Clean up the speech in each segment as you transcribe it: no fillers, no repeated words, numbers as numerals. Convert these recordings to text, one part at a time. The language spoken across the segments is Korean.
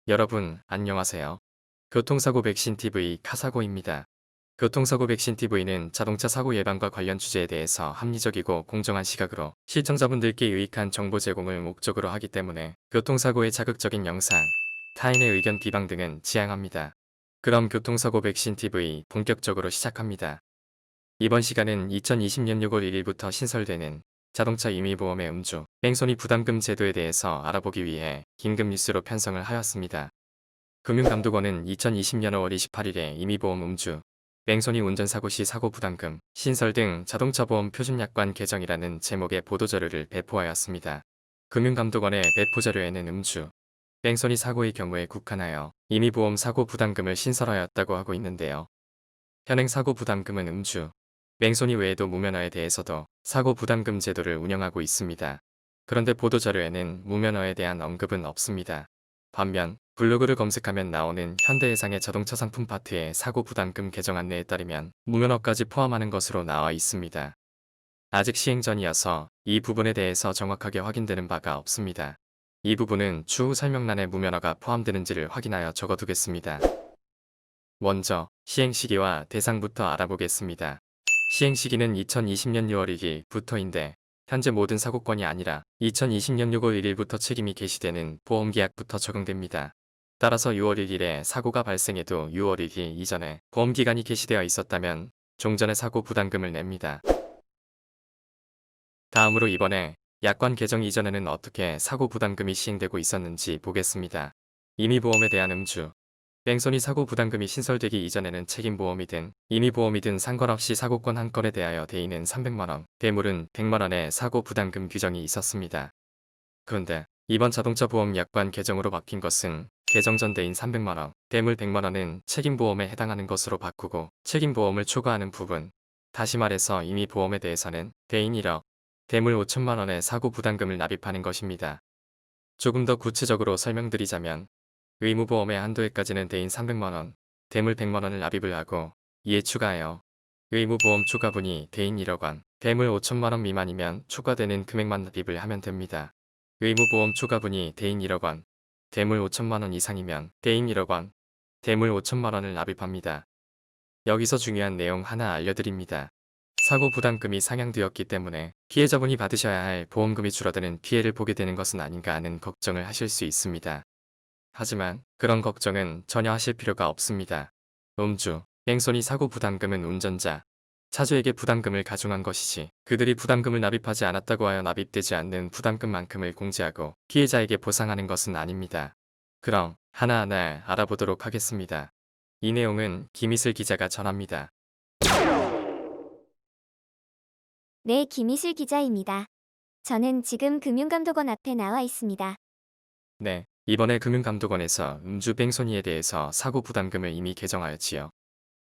여러분, 안녕하세요. 교통사고 백신 TV 카사고입니다. 교통사고 백신 TV는 자동차 사고 예방과 관련 주제에 대해서 합리적이고 공정한 시각으로 시청자분들께 유익한 정보 제공을 목적으로 하기 때문에 교통사고의 자극적인 영상, 타인의 의견 비방 등은 지양합니다. 그럼 교통사고 백신 TV 본격적으로 시작합니다. 이번 시간은 2020년 6월 1일부터 신설되는 자동차 임의보험의 음주, 뺑소니 부담금 제도에 대해서 알아보기 위해 긴급 뉴스로 편성을 하였습니다. 금융감독원은 2020년 5월 28일에 임의보험 음주, 뺑소니 운전사고 시 사고 부담금, 신설 등 자동차 보험 표준약관 개정이라는 제목의 보도자료를 배포하였습니다. 금융감독원의 배포자료에는 음주, 뺑소니 사고의 경우에 국한하여 임의보험 사고 부담금을 신설하였다고 하고 있는데요. 현행 사고 부담금은 음주, 뺑소니 외에도 무면허에 대해서도 사고 부담금 제도를 운영하고 있습니다. 그런데 보도자료에는 무면허에 대한 언급은 없습니다. 반면 블로그를 검색하면 나오는 현대해상의 자동차 상품 파트의 사고 부담금 개정 안내에 따르면 무면허까지 포함하는 것으로 나와 있습니다. 아직 시행 전이어서 이 부분에 대해서 정확하게 확인되는 바가 없습니다. 이 부분은 추후 설명란에 무면허가 포함되는지를 확인하여 적어두겠습니다. 먼저 시행 시기와 대상부터 알아보겠습니다. 시행 시기는 2020년 6월 1일부터인데 현재 모든 사고건이 아니라 2020년 6월 1일부터 책임이 개시되는 보험계약부터 적용됩니다. 따라서 6월 1일에 사고가 발생해도 6월 1일 이전에 보험기간이 개시되어 있었다면 종전의 사고 부담금을 냅니다. 다음으로 이번에 약관 개정 이전에는 어떻게 사고 부담금이 시행되고 있었는지 보겠습니다. 임의보험에 대한 음주, 뺑소니 사고 부담금이 신설되기 이전에는 책임보험이든 임의보험이든 상관없이 사고건 한 건에 대하여 대인은 300만원, 대물은 100만원의 사고 부담금 규정이 있었습니다. 그런데 이번 자동차 보험 약관 개정으로 바뀐 것은 개정 전 대인 300만원, 대물 100만원은 책임보험에 해당하는 것으로 바꾸고 책임보험을 초과하는 부분, 다시 말해서 임의보험에 대해서는 대인 1억, 대물 5천만원의 사고 부담금을 납입하는 것입니다. 조금 더 구체적으로 설명드리자면 의무보험의 한도액까지는 대인 300만원, 대물 100만원을 납입을 하고 이에 추가하여 의무보험 초과분이 대인 1억원, 대물 5천만원 미만이면 초과되는 금액만 납입을 하면 됩니다. 의무보험 초과분이 대인 1억원, 대물 5천만원 이상이면 대인 1억원, 대물 5천만원을 납입합니다. 여기서 중요한 내용 하나 알려드립니다. 사고 부담금이 상향되었기 때문에 피해자분이 받으셔야 할 보험금이 줄어드는 피해를 보게 되는 것은 아닌가 하는 걱정을 하실 수 있습니다. 하지만 그런 걱정은 전혀 하실 필요가 없습니다. 음주, 뺑소니 사고 부담금은 운전자, 차주에게 부담금을 가중한 것이지 그들이 부담금을 납입하지 않았다고 하여 납입되지 않는 부담금만큼을 공제하고 피해자에게 보상하는 것은 아닙니다. 그럼 하나하나 알아보도록 하겠습니다. 이 내용은 김희슬 기자가 전합니다. 네, 김희슬 기자입니다. 저는 지금 금융감독원 앞에 나와 있습니다. 네, 이번에 금융감독원에서 음주 뺑소니에 대해서 사고 부담금을 이미 개정하였지요.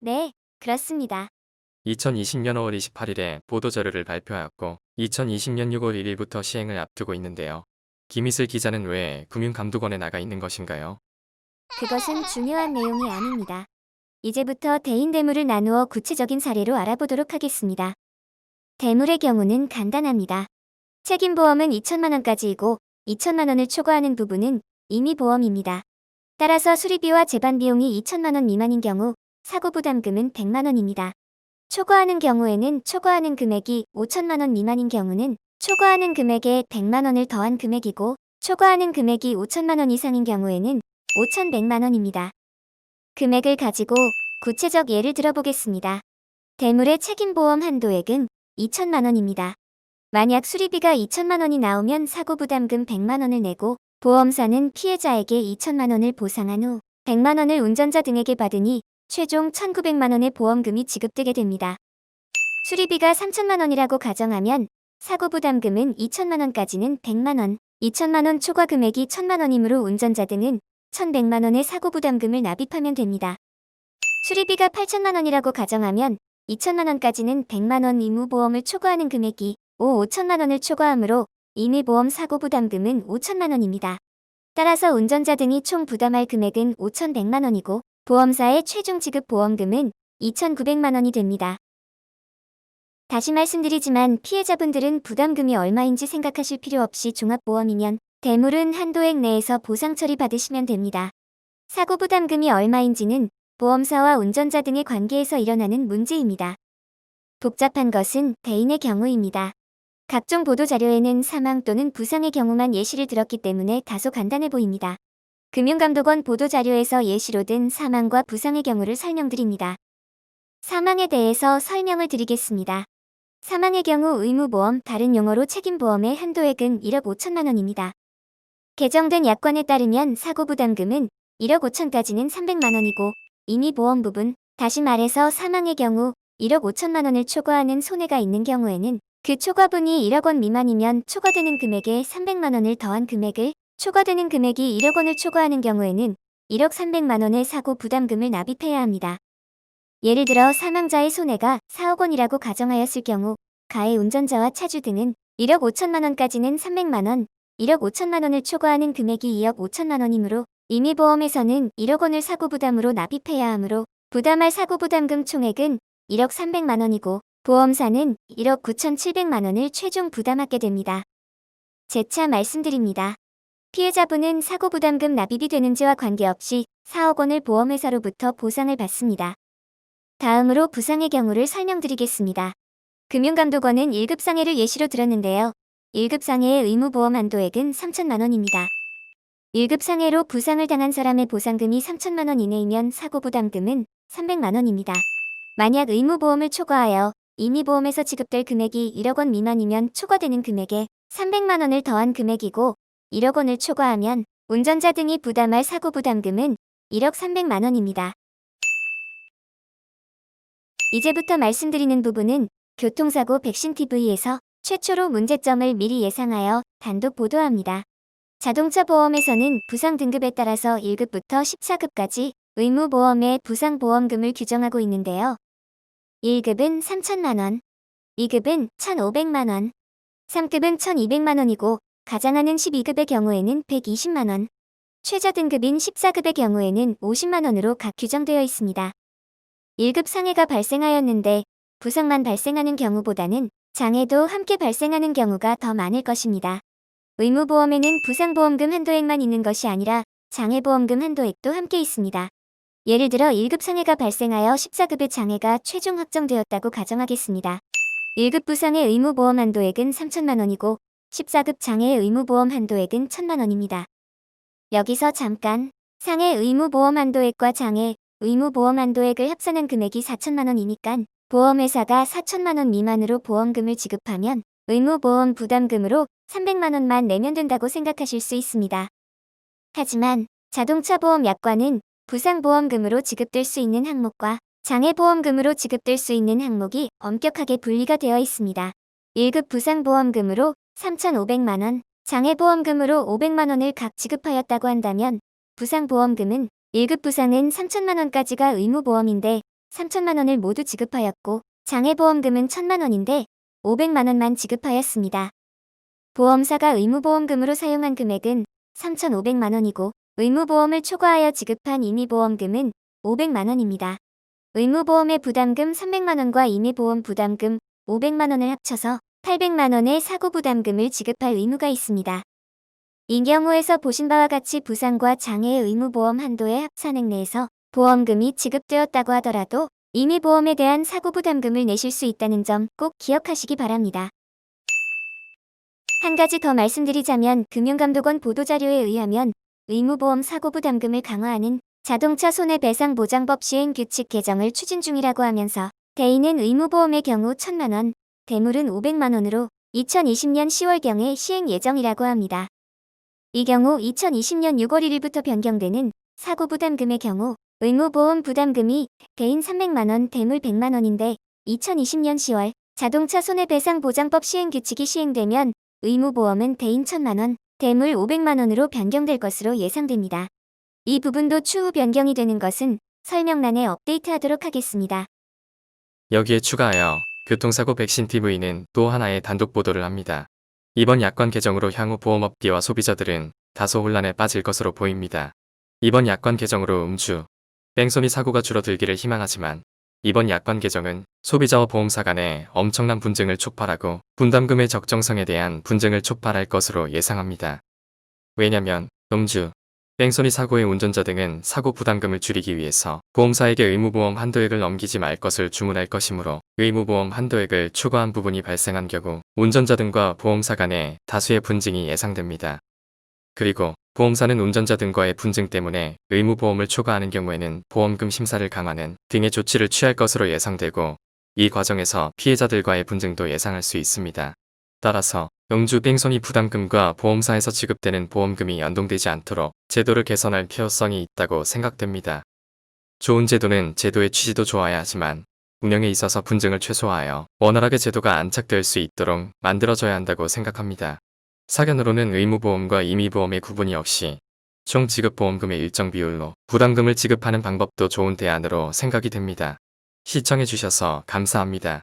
네, 그렇습니다. 2020년 5월 28일에 보도자료를 발표하였고 2020년 6월 1일부터 시행을 앞두고 있는데요. 김희슬 기자는 왜 금융감독원에 나가 있는 것인가요? 그것은 중요한 내용이 아닙니다. 이제부터 대인 대물을 나누어 구체적인 사례로 알아보도록 하겠습니다. 대물의 경우는 간단합니다. 책임보험은 2천만 원까지이고 2천만 원을 초과하는 부분은 임의보험입니다. 따라서 수리비와 재반비용이 2천만 원 미만인 경우 사고부담금은 100만 원입니다. 초과하는 경우에는 초과하는 금액이 5천만 원 미만인 경우는 초과하는 금액에 100만 원을 더한 금액이고 초과하는 금액이 5천만 원 이상인 경우에는 5,100만 원입니다. 금액을 가지고 구체적 예를 들어보겠습니다. 대물의 책임보험 한도액은 2천만 원입니다. 만약 수리비가 2천만 원이 나오면 사고부담금 100만 원을 내고 보험사는 피해자에게 2천만 원을 보상한 후 100만 원을 운전자 등에게 받으니 최종 1,900만 원의 보험금이 지급되게 됩니다. 수리비가 3천만 원이라고 가정하면 사고부담금은 2천만 원까지는 100만 원, 2천만 원 초과 금액이 1,000만 원이므로 운전자 등은 1,100만 원의 사고부담금을 납입하면 됩니다. 수리비가 8천만 원이라고 가정하면 2천만 원까지는 100만 원 의무보험을 초과하는 금액이 5천만 원을 초과하므로 임의보험 사고부담금은 5천만 원입니다. 따라서 운전자 등이 총 부담할 금액은 5,100만 원이고 보험사의 최종 지급 보험금은 2,900만 원이 됩니다. 다시 말씀드리지만 피해자분들은 부담금이 얼마인지 생각하실 필요 없이 종합보험이면 대물은 한도액 내에서 보상 처리받으시면 됩니다. 사고 부담금이 얼마인지는 보험사와 운전자 등의 관계에서 일어나는 문제입니다. 복잡한 것은 대인의 경우입니다. 각종 보도자료에는 사망 또는 부상의 경우만 예시를 들었기 때문에 다소 간단해 보입니다. 금융감독원 보도자료에서 예시로 든 사망과 부상의 경우를 설명드립니다. 사망에 대해서 설명을 드리겠습니다. 사망의 경우 의무보험, 다른 용어로 책임보험의 한도액은 1억 5천만 원입니다. 개정된 약관에 따르면 사고부담금은 1억 5천까지는 300만 원이고 임의보험 부분, 다시 말해서 사망의 경우 1억 5천만 원을 초과하는 손해가 있는 경우에는 그 초과분이 1억 원 미만이면 초과되는 금액에 300만 원을 더한 금액을, 초과되는 금액이 1억 원을 초과하는 경우에는 1억 300만 원의 사고 부담금을 납입해야 합니다. 예를 들어 사망자의 손해가 4억 원이라고 가정하였을 경우 가해 운전자와 차주 등은 1억 5천만 원까지는 300만 원, 1억 5천만 원을 초과하는 금액이 2억 5천만 원이므로 임의보험에서는 1억 원을 사고부담으로 납입해야 하므로 부담할 사고부담금 총액은 1억 300만 원이고 보험사는 1억 9,700만 원을 최종 부담하게 됩니다. 재차 말씀드립니다. 피해자분은 사고부담금 납입이 되는지와 관계없이 4억 원을 보험회사로부터 보상을 받습니다. 다음으로 부상의 경우를 설명드리겠습니다. 금융감독원은 1급 상해를 예시로 들었는데요. 1급 상해의 의무보험 한도액은 3천만 원입니다. 1급 상해로 부상을 당한 사람의 보상금이 3천만 원 이내이면 사고부담금은 300만 원입니다. 만약 의무보험을 초과하여 임의보험에서 지급될 금액이 1억 원 미만이면 초과되는 금액에 300만 원을 더한 금액이고 1억 원을 초과하면 운전자 등이 부담할 사고부담금은 1억 300만 원입니다. 이제부터 말씀드리는 부분은 교통사고 백신TV에서 최초로 문제점을 미리 예상하여 단독 보도합니다. 자동차 보험에서는 부상 등급에 따라서 1급부터 14급까지 의무보험의 부상보험금을 규정하고 있는데요. 1급은 3천만 원, 2급은 1,500만 원, 3급은 1,200만 원이고 가장하는 12급의 경우에는 120만 원, 최저 등급인 14급의 경우에는 50만 원으로 각 규정되어 있습니다. 1급 상해가 발생하였는데 부상만 발생하는 경우보다는 장애도 함께 발생하는 경우가 더 많을 것입니다. 의무보험에는 부상보험금 한도액만 있는 것이 아니라 장애보험금 한도액도 함께 있습니다. 예를 들어 1급 상해가 발생하여 14급의 장애가 최종 확정되었다고 가정하겠습니다. 1급 부상의 의무보험 한도액은 3천만 원이고 14급 장애의 의무보험 한도액은 1,000만 원입니다. 여기서 잠깐, 상해 의무보험 한도액과 장애 의무보험 한도액을 합산한 금액이 4천만 원이니까 보험회사가 4천만 원 미만으로 보험금을 지급하면 의무보험 부담금으로 300만 원만 내면 된다고 생각하실 수 있습니다. 하지만 자동차 보험 약관은 부상보험금으로 지급될 수 있는 항목과 장애보험금으로 지급될 수 있는 항목이 엄격하게 분리가 되어 있습니다. 1급 부상보험금으로 3,500만 원, 장애보험금으로 500만 원을 각 지급하였다고 한다면 부상보험금은 1급 부상은 3천만 원까지가 의무보험인데 3천만 원을 모두 지급하였고 장애보험금은 1,000만 원인데 500만 원만 지급하였습니다. 보험사가 의무보험금으로 사용한 금액은 3,500만 원이고 의무보험을 초과하여 지급한 임의보험금은 500만 원입니다. 의무보험의 부담금 300만 원과 임의보험 부담금 500만 원을 합쳐서 800만 원의 사고부담금을 지급할 의무가 있습니다. 이 경우에서 보신 바와 같이 부상과 장애의 의무보험 한도의 합산액 내에서 보험금이 지급되었다고 하더라도 임의보험에 대한 사고부담금을 내실 수 있다는 점 꼭 기억하시기 바랍니다. 한 가지 더 말씀드리자면 금융감독원 보도자료에 의하면 의무보험 사고부담금을 강화하는 자동차 손해배상보장법 시행규칙 개정을 추진 중이라고 하면서 대인은 의무보험의 경우 1,000만 원, 대물은 500만 원으로 2020년 10월경에 시행 예정이라고 합니다. 이 경우 2020년 6월 1일부터 변경되는 사고부담금의 경우 의무보험 부담금이 대인 300만 원, 대물 100만 원인데 2020년 10월 자동차 손해배상보장법 시행규칙이 시행되면 의무보험은 대인 1,000만 원, 대물 500만 원으로 변경될 것으로 예상됩니다. 이 부분도 추후 변경이 되는 것은 설명란에 업데이트하도록 하겠습니다. 여기에 추가하여 교통사고 백신TV는 또 하나의 단독 보도를 합니다. 이번 약관 개정으로 향후 보험업계와 소비자들은 다소 혼란에 빠질 것으로 보입니다. 이번 약관 개정으로 음주, 뺑소니 사고가 줄어들기를 희망하지만 이번 약관 개정은 소비자와 보험사 간에 엄청난 분쟁을 촉발하고 분담금의 적정성에 대한 분쟁을 촉발할 것으로 예상합니다. 왜냐면 음주, 뺑소니 사고의 운전자 등은 사고 부담금을 줄이기 위해서 보험사에게 의무보험 한도액을 넘기지 말 것을 주문할 것이므로 의무보험 한도액을 초과한 부분이 발생한 경우 운전자 등과 보험사 간에 다수의 분쟁이 예상됩니다. 그리고 보험사는 운전자 등과의 분쟁 때문에 의무보험을 초과하는 경우에는 보험금 심사를 강화하는 등의 조치를 취할 것으로 예상되고 이 과정에서 피해자들과의 분쟁도 예상할 수 있습니다. 따라서 음주 뺑소니 부담금과 보험사에서 지급되는 보험금이 연동되지 않도록 제도를 개선할 필요성이 있다고 생각됩니다. 좋은 제도는 제도의 취지도 좋아야 하지만 운영에 있어서 분쟁을 최소화하여 원활하게 제도가 안착될 수 있도록 만들어져야 한다고 생각합니다. 사견으로는 의무보험과 임의보험의 구분이 없이 총 지급보험금의 일정 비율로 부담금을 지급하는 방법도 좋은 대안으로 생각이 됩니다. 시청해주셔서 감사합니다.